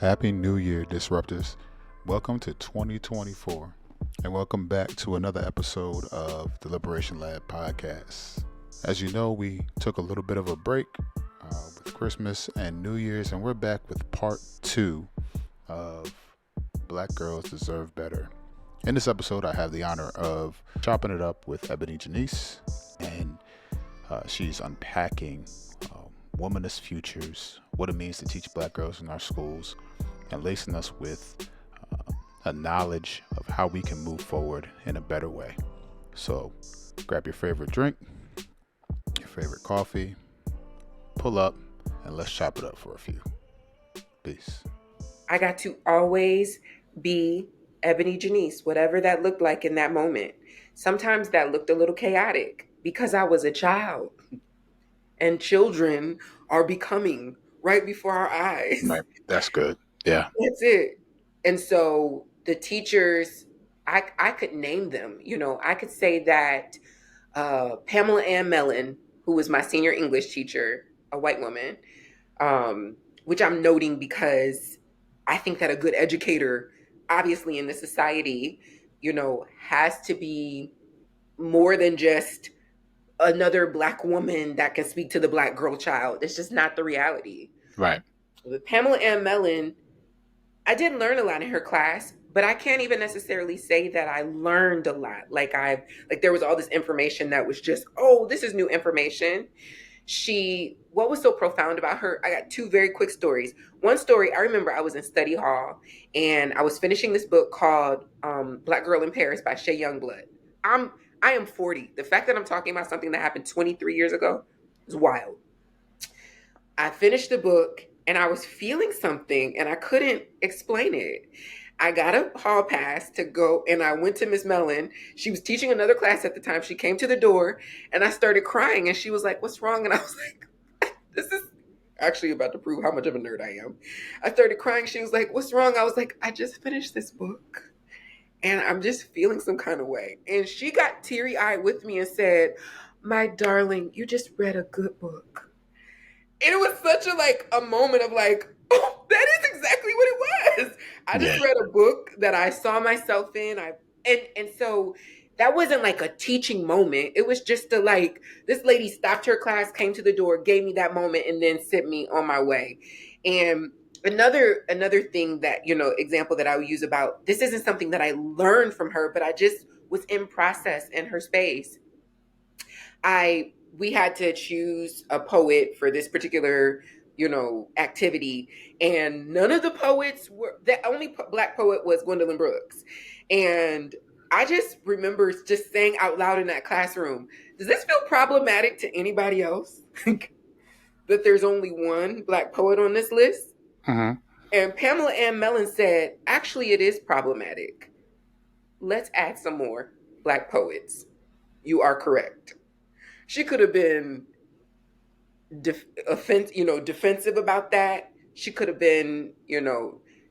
Happy New Year, Disruptors. Welcome to 2024, and welcome back to another episode of the Liberation Lab podcast. As you know, we took a little bit of a break with Christmas and New Year's, and we're back with part 2 of Black Girls Deserve Better. In this episode, I have the honor of chopping it up with EbonyJanice, and she's unpacking womanist futures, what it means to teach Black girls in our schools, and lacing us with a knowledge of how we can move forward in a better way. So grab your favorite drink, your favorite coffee, pull up, and let's chop it up for a few. Peace. I got to always be EbonyJanice, whatever that looked like in that moment. Sometimes that looked a little chaotic because I was a child, and children are becoming right before our eyes. Right. That's good. Yeah. That's it. And so the teachers, I could name them. I could say that Pamela Ann Mellon, who was my senior English teacher, a white woman, which I'm noting because I think that a good educator, obviously in this society, has to be more than just another Black woman that can speak to the Black girl child. It's just not the reality. Right. With Pamela Ann Mellon, I did learn a lot in her class, but I can't even necessarily say that I learned a lot. Like there was all this information that was just, oh, this is new information. What was so profound about her? I got 2 very quick stories. One story, I remember I was in study hall and I was finishing this book called Black Girl in Paris by Shea Youngblood. I am 40. The fact that I'm talking about something that happened 23 years ago is wild. I finished the book and I was feeling something and I couldn't explain it. I got a hall pass to go and I went to Miss Mellon. She was teaching another class at the time. She came to the door and I started crying and she was like, "What's wrong?" And I was like, this is actually about to prove how much of a nerd I am. I started crying. She was like, "What's wrong?" I was like, "I just finished this book and I'm just feeling some kind of way." And she got teary-eyed with me and said, "My darling, you just read a good book." And it was such a moment of oh, that is exactly what it was. I just read a book that I saw myself in. And so that wasn't like a teaching moment. It was just this lady stopped her class, came to the door, gave me that moment, and then sent me on my way. And another thing that, example that I would use about this isn't something that I learned from her, but I just was in process in her space. We had to choose a poet for this particular, activity. And none of the poets the only Black poet was Gwendolyn Brooks. And I just remember just saying out loud in that classroom, does this feel problematic to anybody else? That there's only one Black poet on this list? Mm-hmm. And Pamela Ann Mellon said, actually, it is problematic. Let's add some more Black poets. You are correct. She could have been defensive about that. She could have been,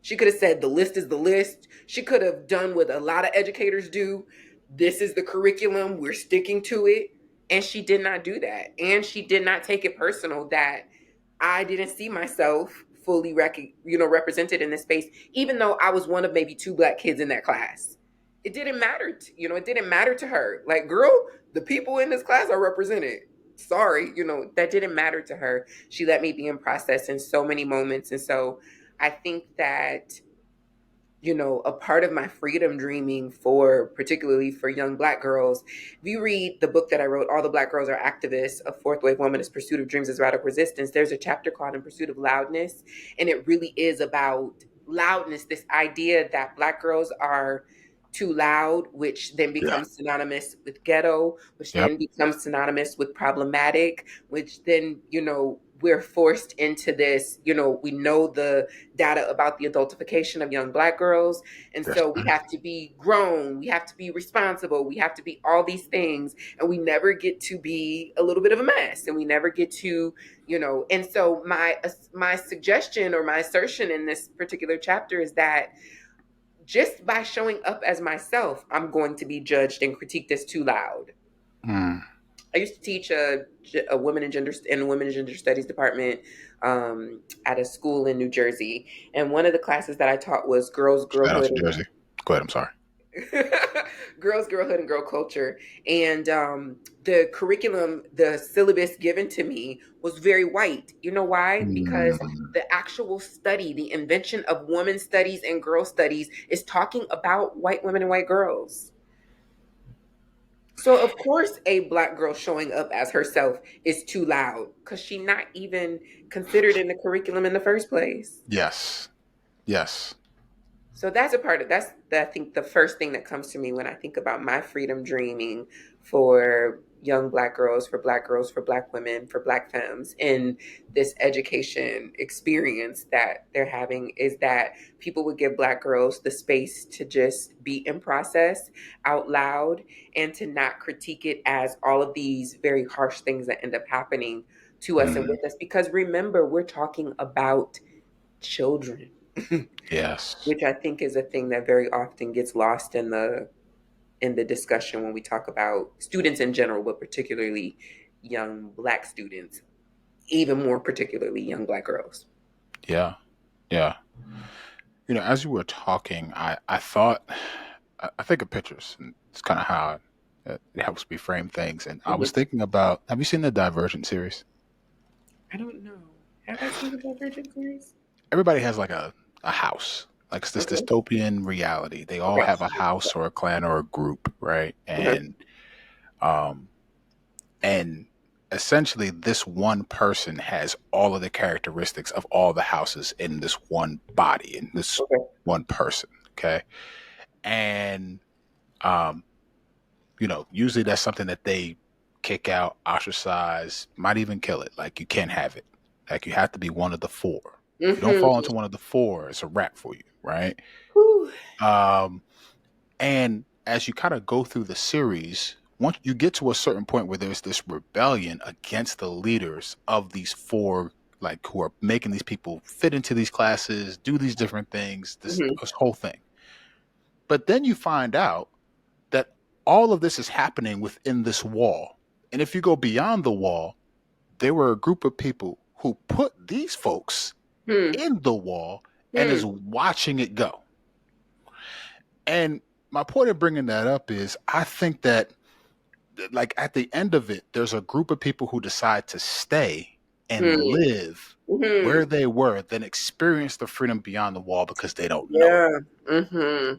she could have said the list is the list. She could have done what a lot of educators do. This is the curriculum. We're sticking to it. And she did not do that. And she did not take it personal that I didn't see myself fully represented in this space, even though I was one of maybe 2 Black kids in that class. It didn't matter. It didn't matter to her. Like, girl, the people in this class are represented. Sorry, that didn't matter to her. She let me be in process in so many moments. And so I think that, a part of my freedom dreaming particularly for young Black girls, if you read the book that I wrote, All the Black Girls Are Activists, A Fourth Wave Womanist Pursuit of Dreams as Radical Resistance, there's a chapter called In Pursuit of Loudness. And it really is about loudness, this idea that Black girls are too loud, which then becomes synonymous with ghetto, which then becomes synonymous with problematic, which then, we're forced into this, we know the data about the adultification of young Black girls. And so we have to be grown, we have to be responsible, we have to be all these things. And we never get to be a little bit of a mess. And we never get to, and so my suggestion or my assertion in this particular chapter is that just by showing up as myself, I'm going to be judged and critiqued as too loud. I used to teach a women and gender in the women and gender studies department at a school in New Jersey, and one of the classes that I taught was girls, Shout out girlhood, to Jersey. Go ahead. I'm sorry. girls, girlhood, and girl culture. And the curriculum, the syllabus given to me was very white. You know why? Because Mm, the actual study, the invention of women studies and girl studies, is talking about white women and white girls. So of course a black girl showing up as herself is too loud because she's not even considered in the curriculum in the first place. yes. Yes. So that's a part of I think the first thing that comes to me when I think about my freedom dreaming for young black girls, for black girls, for black women, for black femmes in this education experience that they're having is that people would give black girls the space to just be in process out loud and to not critique it as all of these very harsh things that end up happening to us and Mm, with us. Because remember, we're talking about children. yes. Which I think is a thing that very often gets lost in the discussion when we talk about students in general, but particularly young black students, even more particularly young black girls. Yeah. Yeah. As you were talking, I thought, I think of pictures, and it's kind of how it helps me frame things. And I was Mhm. thinking about, have you seen the Divergent series? I don't know. Have I seen the Divergent series? Everybody has like a house. Like it's this Okay. dystopian reality. They all Okay. have a house or a clan or a group, right? Okay. Um, and essentially, this one person has all of the characteristics of all the houses in this one body, in this Okay. one person. Okay, and um, usually that's something that they kick out, ostracize, might even kill it. Like you can't have it. Like you have to be one of the four. If you don't fall Mm-hmm. into one of the four, it's a wrap for you, right? Whew. Um, and as you kind of go through the series, once you get to a certain point where there's this rebellion against the leaders of these four, like who are making these people fit into these classes, do these different things, Mm-hmm. this whole thing. But then you find out that all of this is happening within this wall. And if you go beyond the wall, there were a group of people who put these folks Hmm. in the wall and is Hmm. watching it go. And my point of bringing that up is I think that, like, at the end of it, there's a group of people who decide to stay and Hmm. live Hmm. where they were, then experience the freedom beyond the wall because they don't know it. Yeah. Mm-hmm.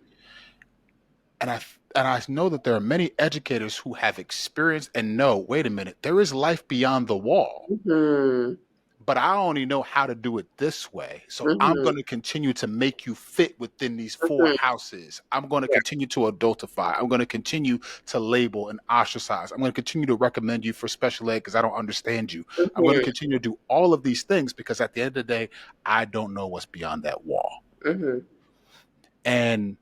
And I know that there are many educators who have experienced and know, wait a minute, there is life beyond the wall, Mm-hmm. but I only know how to do it this way. So I'm Mm-hmm. going to continue to make you fit within these four Mm-hmm. houses. I'm going to Yeah. continue to adultify. I'm going to continue to label and ostracize. I'm going to continue to recommend you for special ed because I don't understand you. I'm going to Mm-hmm. continue to do all of these things because at the end of the day, I don't know what's beyond that wall. Mm-hmm. And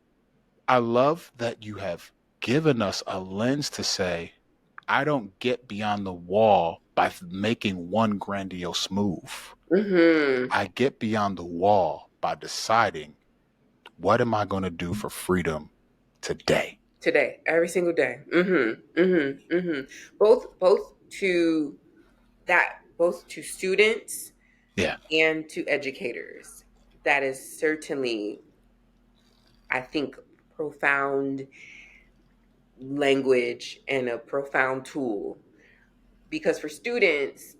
I love that you have given us a lens to say, I don't get beyond the wall by making one grandiose move. Mm-hmm. I get beyond the wall by deciding, what am I going to do for freedom today? Today, every single day. Mm-hmm. Mm-hmm. Mm-hmm. Both to both to students Yeah. and to educators. That is certainly, I think, profound language and a profound tool. Because for students,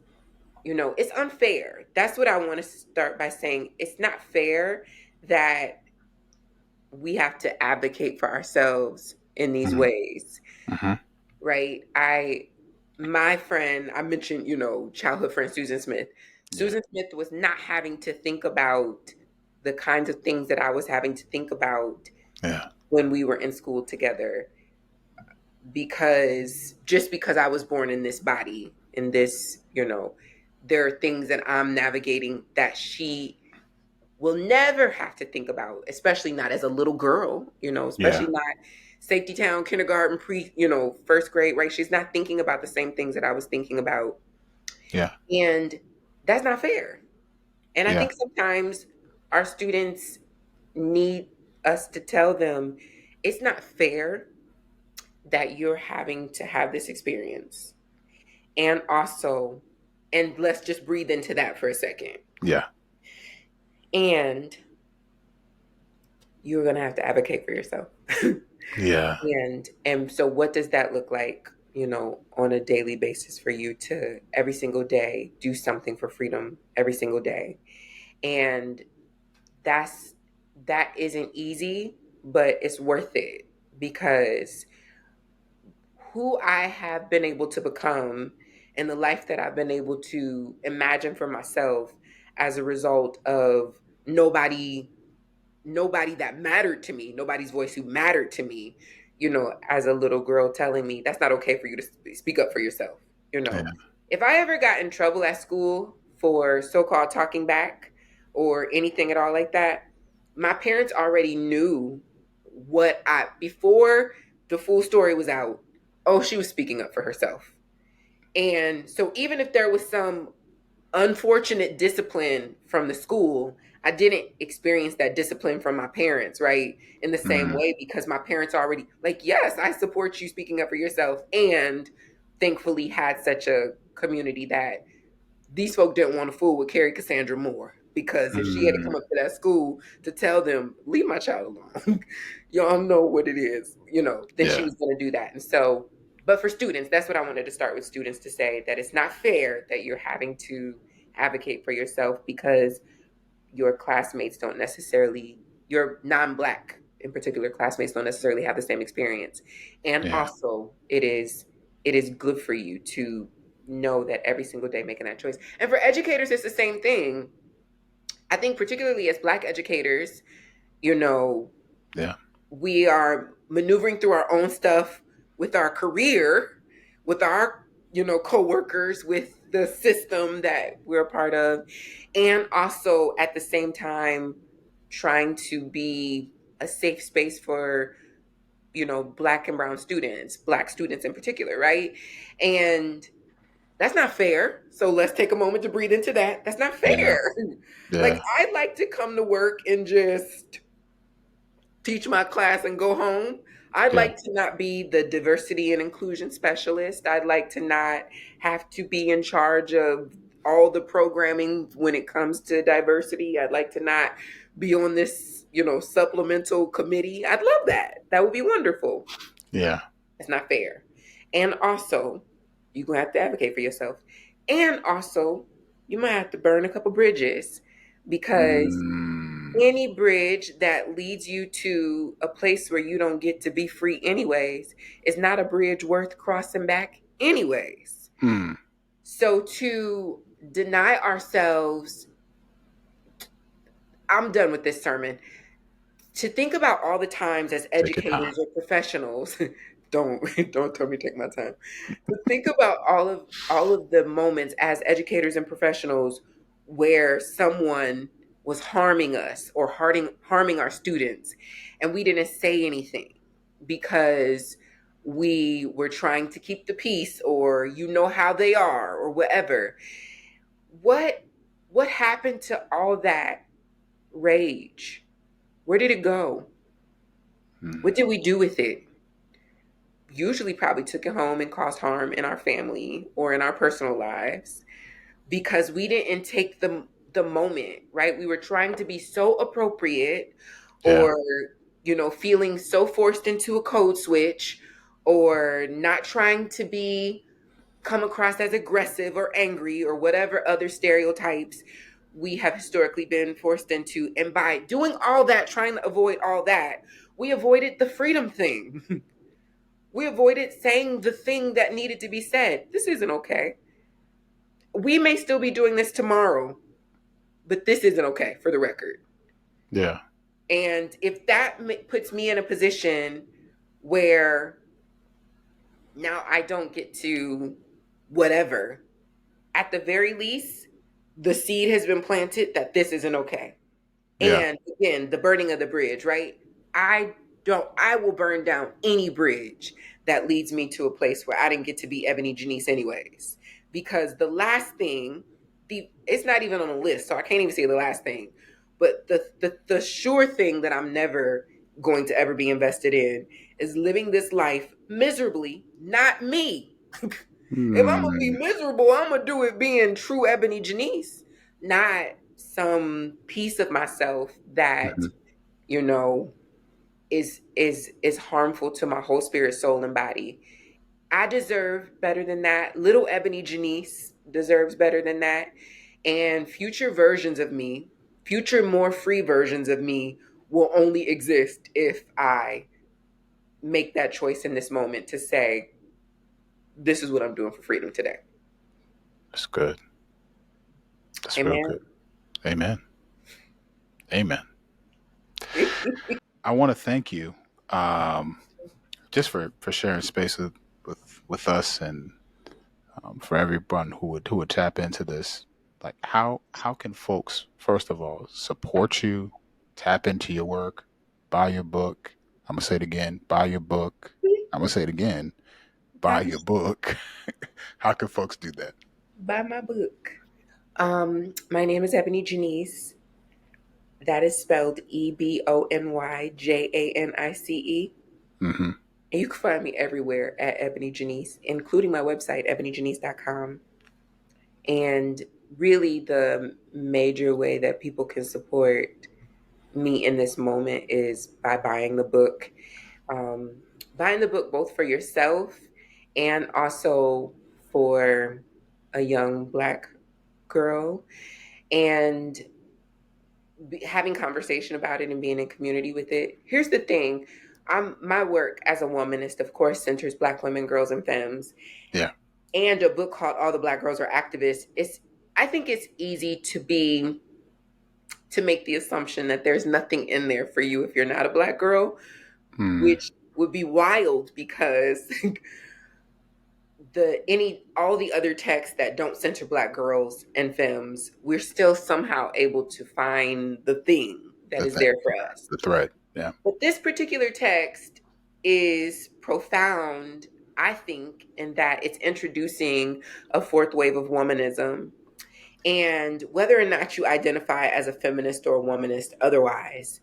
it's unfair. That's what I want to start by saying. It's not fair that we have to advocate for ourselves in these Hmm. ways, Hmm. right? My friend, I mentioned, childhood friend Susan Smith. Yeah. Susan Smith was not having to think about the kinds of things that I was having to think about Yeah. when we were in school together, because I was born in this body, in this, there are things that I'm navigating that she will never have to think about, especially not as a little girl, especially Yeah. not safety town, kindergarten, first grade, right? She's not thinking about the same things that I was thinking about. Yeah. And that's not fair. And I Yeah. think sometimes our students need us to tell them it's not fair that you're having to have this experience. And also, and let's just breathe into that for a second. Yeah. And you're going to have to advocate for yourself. Yeah. And so what does that look like, on a daily basis for you to every single day do something for freedom every single day? And that isn't easy, but it's worth it, because who I have been able to become and the life that I've been able to imagine for myself as a result of nobody that mattered to me, nobody's voice who mattered to me, as a little girl telling me that's not okay for you to speak up for yourself. Yeah. If I ever got in trouble at school for so-called talking back or anything at all like that, my parents already knew before the full story was out. Oh, she was speaking up for herself. And so even if there was some unfortunate discipline from the school, I didn't experience that discipline from my parents, right? In the same way, because my parents already, like, yes, I support you speaking up for yourself. And thankfully had such a community that these folk didn't want to fool with Carrie Cassandra Moore, because if she had to come up to that school to tell them, leave my child alone, y'all know what it is, then she Yeah. was going to do that. And so, but for students, that's what I wanted to start with students, to say that it's not fair that you're having to advocate for yourself because your classmates don't necessarily, your non-Black in particular classmates don't necessarily have the same experience. And Yeah. also it is good for you to know that every single day making that choice. And for educators, it's the same thing. I think particularly as Black educators, Yeah. we are maneuvering through our own stuff with our career, with our, coworkers, with the system that we're a part of, and also at the same time trying to be a safe space for, Black and brown students, Black students in particular, right? And that's not fair. So let's take a moment to breathe into that. That's not Yeah. fair. Like, Yeah. I'd like to come to work and just teach my class and go home. I'd Yeah. like to not be the diversity and inclusion specialist. I'd like to not have to be in charge of all the programming when it comes to diversity. I'd like to not be on this, supplemental committee. I'd love that. That would be wonderful. Yeah. It's not fair. And also, you're going to have to advocate for yourself. And also, you might have to burn a couple bridges, because any bridge that leads you to a place where you don't get to be free anyways is not a bridge worth crossing back anyways. So to deny ourselves, I'm done with this sermon. To think about all the times as Take your time. educators or professionals, don't tell me to take my time. To think about all of the moments as educators and professionals where someone was harming us or harming our students, and we didn't say anything because we were trying to keep the peace, or how they are, or whatever. What happened to all that rage? Where did it go? What did we do with it? Usually probably took it home and caused harm in our family or in our personal lives, because we didn't take the moment, right? We were trying to be so appropriate, Yeah. or feeling so forced into a code switch, or not trying to come across as aggressive or angry or whatever other stereotypes we have historically been forced into. And by doing all that, trying to avoid all that, we avoided the freedom thing. We avoided saying the thing that needed to be said. This isn't okay. We may still be doing this tomorrow, but this isn't okay, for the record. Yeah. And if that puts me in a position where now I don't get to whatever, at the very least, the seed has been planted that this isn't okay. Yeah. And again, the burning of the bridge, right? I will burn down any bridge that leads me to a place where I didn't get to be EbonyJanice anyways. Because the last thing, it's not even on the list, so I can't even say the last thing. But the sure thing that I'm never going to ever be invested in is living this life miserably, not me. If I'm gonna be Hmm. miserable, I'm gonna do it being true EbonyJanice, not some piece of myself that, Mhm. you know, is harmful to my whole spirit, soul, and body. I deserve better than that. Little EbonyJanice deserves better than that. And future versions of me, future more free versions of me, will only exist if I make that choice in this moment to say, this is what I'm doing for freedom today. That's good. That's real Amen. good. Amen. Amen. I want to thank you, um, just for sharing space with us, and for everyone who would tap into this. Like, how can folks, first of all, support you, tap into your work, buy your book? I'm gonna say it again. Buy your book. I'm gonna say it again. Buy your book. How can folks do that? Buy my book. My name is EbonyJanice. That is spelled EbonyJanice. Hmm. And you can find me everywhere at EbonyJanice, including my website, ebonyjanice.com. And really, the major way that people can support me in this moment is by buying the book. Um, Buying the book both for yourself and also for a young Black girl, and having conversation about it and being in community with it. Here's the thing. My work as a womanist, of course, centers Black women, girls, and femmes. Yeah. And a book called All the Black Girls Are Activists. I think it's easy to make the assumption that there's nothing in there for you if you're not a Black girl, Hmm. which would be wild because all the other texts that don't center Black girls and femmes, we're still somehow able to find the thing that The is thing. there for us. The thread. Yeah. But this particular text is profound, I think, in that it's introducing a fourth wave of womanism. And whether or not you identify as a feminist or a womanist otherwise,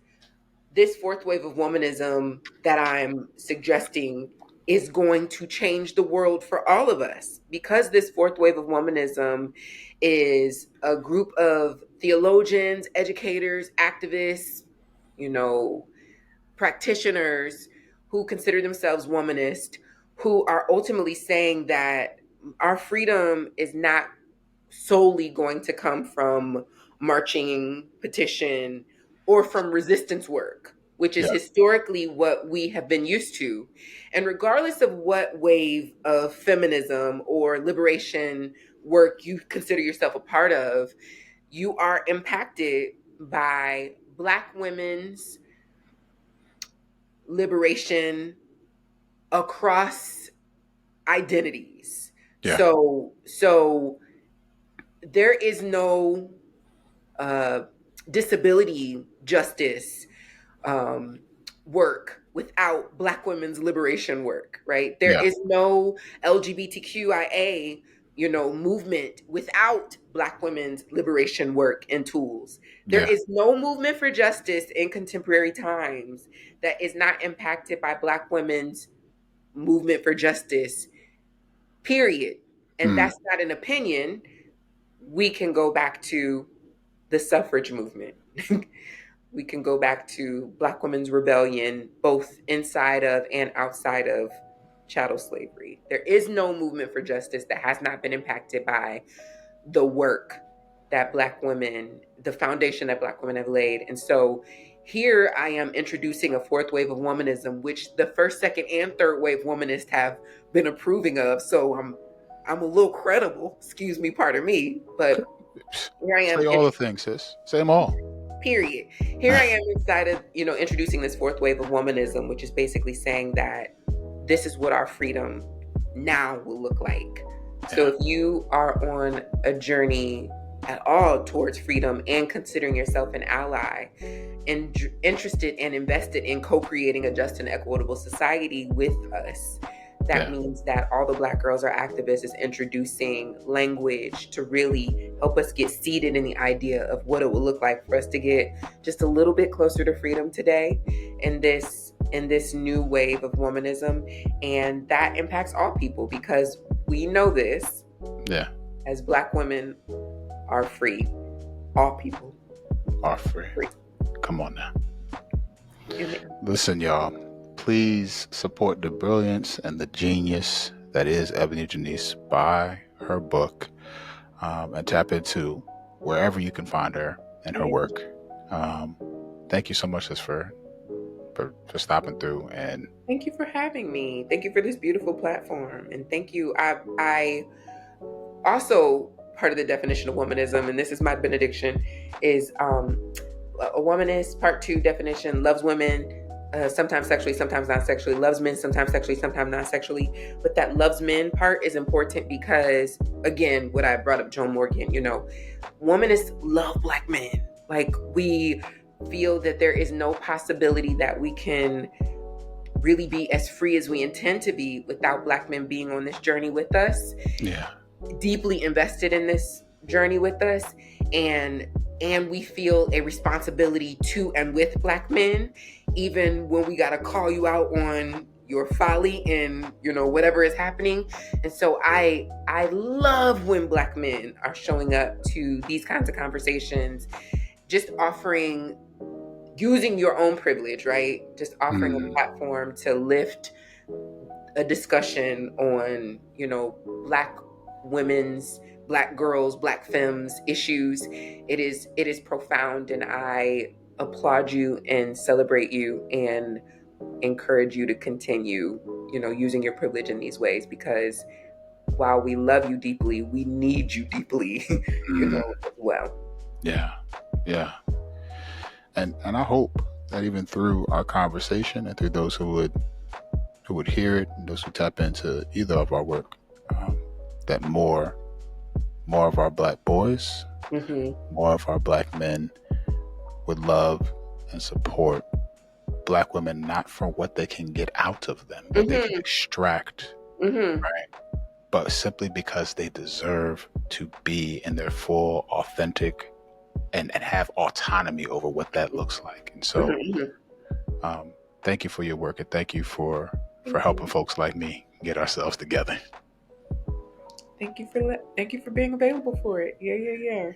this fourth wave of womanism that I'm suggesting is going to change the world for all of us, because this fourth wave of womanism is a group of theologians, educators, activists, you know, practitioners who consider themselves womanist, who are ultimately saying that our freedom is not solely going to come from marching, petition, or from resistance work, which is Yeah. historically what we have been used to. And regardless of what wave of feminism or liberation work you consider yourself a part of, you are impacted by Black women's liberation across identities. Yeah. So there is no uh, disability justice um, work without Black women's liberation work, right? There Yeah. is no LGBTQIA, movement without Black women's liberation work and tools. There Yeah. is no movement for justice in contemporary times that is not impacted by Black women's movement for justice, period. And Hmm. that's not an opinion. We can go back to the suffrage movement. We can go back to Black women's rebellion, both inside of and outside of chattel slavery. There is no movement for justice that has not been impacted by the work that Black women, the foundation that Black women have laid. And so here I am introducing a fourth wave of womanism, which the first, second, and third wave womanists have been approving of. So I'm a little credible, excuse me, pardon me, but here I am. Say all the things, sis. Say them all. Period. Here I am inside of, introducing this fourth wave of womanism, which is basically saying that this is what our freedom now will look like. So Yeah. if you are on a journey at all towards freedom and considering yourself an ally and interested and invested in co-creating a just and equitable society with us, that Yeah. means that All the Black Girls Are Activists is introducing language to really help us get seated in the idea of what it will look like for us to get just a little bit closer to freedom today in this new wave of womanism. And that impacts all people, because we know this. Yeah. As Black women are free. All people Are free. Come on now. Listen, y'all. Please support the brilliance and the genius that is EbonyJanice. Buy her book and tap into wherever you can find her and her work. Thank you so much for stopping through, and thank you for having me. Thank you for this beautiful platform, and thank you. I also, part of the definition of womanism, and this is my benediction, is a womanist. Part 2 definition: loves women, sometimes sexually, sometimes not sexually. Loves men, sometimes sexually, sometimes not sexually. But that loves men part is important because, again, what I brought up, Joan Morgan. Womanists love Black men. Like, we feel that there is no possibility that we can really be as free as we intend to be without Black men being on this journey with us. Yeah. Deeply invested in this journey with us, and we feel a responsibility to and with Black men, even when we gotta call you out on your folly and whatever is happening. And so I love when Black men are showing up to these kinds of conversations, just using your own privilege, right? Just offering a platform to lift a discussion on, Black women's, Black girls, Black femmes issues. It is profound, and I applaud you and celebrate you and encourage you to continue, using your privilege in these ways, because while we love you deeply, we need you deeply, as well. Yeah. And I hope that even through our conversation and through those who would hear it, and those who tap into either of our work, that more of our Black boys, more of our Black men would love and support Black women, not for what they can get out of them, but they can extract, right? But simply because they deserve to be in their full, authentic, and have autonomy over what that looks like. And so thank you for your work, and thank you for helping folks like me get ourselves together. Thank you for being available for it. Yeah.